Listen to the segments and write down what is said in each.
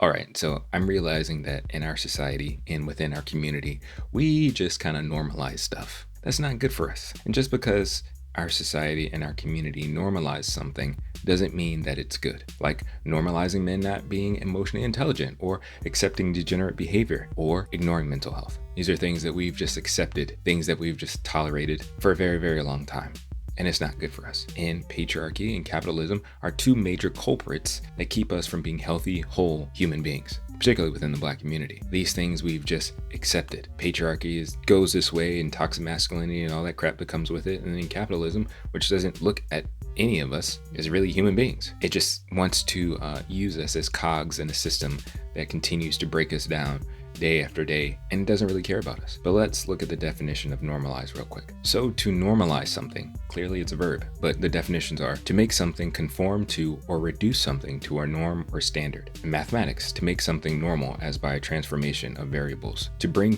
All right, so I'm realizing that in our society and within our community, we just kind of normalize stuff. That's not good for us. And just because our society and our community normalize something doesn't mean that it's good. Like normalizing men not being emotionally intelligent, or accepting degenerate behavior, or ignoring mental health. These are things that we've just accepted, things that we've just tolerated for a very, very long time. And it's not good for us. And patriarchy and capitalism are two major culprits that keep us from being healthy, whole human beings, particularly within the Black community. These things we've just accepted. Patriarchy goes this way, and toxic masculinity and all that crap that comes with it. And then capitalism, which doesn't look at any of us as really human beings. It just wants to use us as cogs in a system that continues to break us down day after day, and doesn't really care about us. But let's look at the definition of normalize real quick. So to normalize something, clearly it's a verb, but the definitions are to make something conform to or reduce something to our norm or standard. In mathematics, to make something normal as by a transformation of variables. To bring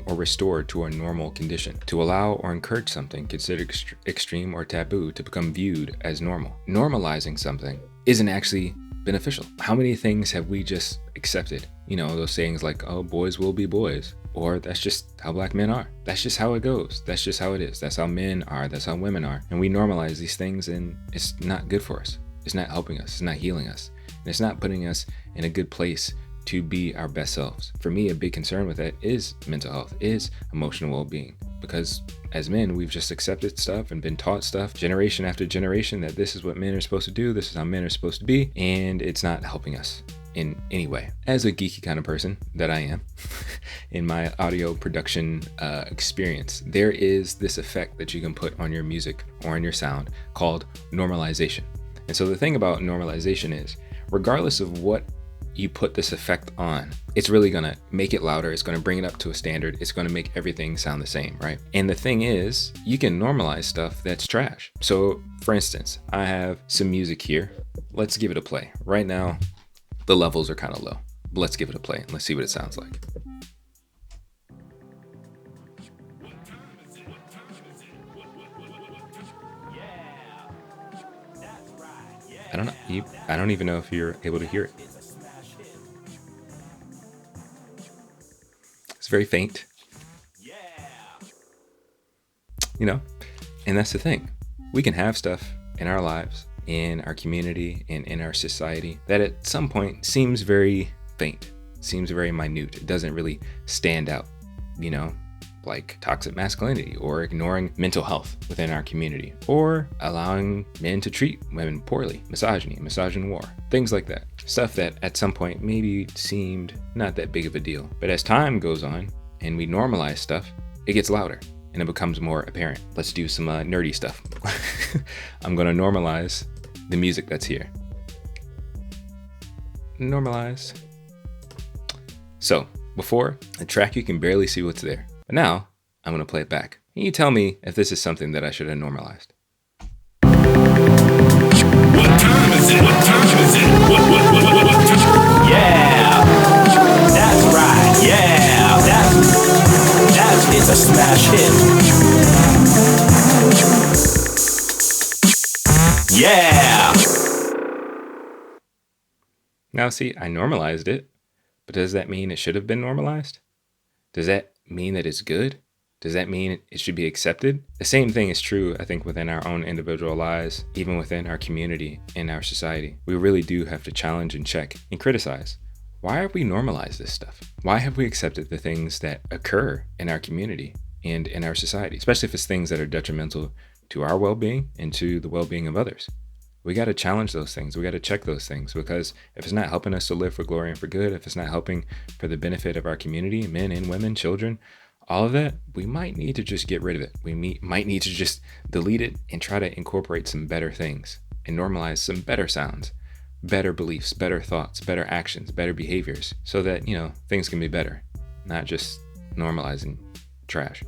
or restore to a normal condition. To allow or encourage something considered extreme or taboo to become viewed as normal. Normalizing something isn't actually beneficial. How many things have we just accepted? You know, those sayings like, oh, boys will be boys, or that's just how Black men are. That's just how it goes. That's just how it is. That's how men are. That's how women are. And we normalize these things, and it's not good for us. It's not helping us. It's not healing us. And it's not putting us in a good place to be our best selves. For me, a big concern with that is mental health, is emotional well-being. Because as men, we've just accepted stuff and been taught stuff generation after generation that this is what men are supposed to do, this is how men are supposed to be, and it's not helping us in any way. As a geeky kind of person that I am, in my audio production experience, there is this effect that you can put on your music or on your sound called normalization. And so the thing about normalization is, regardless of what you put this effect on, it's really gonna make it louder, it's gonna bring it up to a standard, it's gonna make everything sound the same, right? And the thing is, you can normalize stuff that's trash. So for instance, I have some music here. Let's give it a play. Right now, the levels are kind of low. But let's give it a play and let's see what it sounds like. I don't even know if you're able to hear it. It's very faint. You know, and that's the thing. We can have stuff in our lives, in our community, and in our society that at some point seems very faint, seems very minute. It doesn't really stand out, you know, like toxic masculinity, or ignoring mental health within our community, or allowing men to treat women poorly, misogyny, war, things like that. Stuff that at some point maybe seemed not that big of a deal. But as time goes on and we normalize stuff, it gets louder and it becomes more apparent. Let's do some nerdy stuff. I'm gonna normalize the music that's here. Normalize. So before, the track you can barely see what's there. But now, I'm gonna play it back. Can you tell me if this is something that I should have normalized? What time is it? What time is it? Yeah, that's right. Yeah, that's it's a smash hit. Yeah. Now see, I normalized it, but does that mean it should have been normalized? Does that mean that it's good? Does that mean it should be accepted? The same thing is true, I think, within our own individual lives, even within our community and our society. We really do have to challenge and check and criticize. Why have we normalized this stuff? Why have we accepted the things that occur in our community and in our society, especially if it's things that are detrimental to our well-being and to the well-being of others? We got to challenge those things. We got to check those things, because if it's not helping us to live for glory and for good, if it's not helping for the benefit of our community, men and women, children, all of that, we might need to just get rid of it. We might need to just delete it and try to incorporate some better things and normalize some better sounds, better beliefs, better thoughts, better actions, better behaviors, so that, you know, things can be better, not just normalizing trash.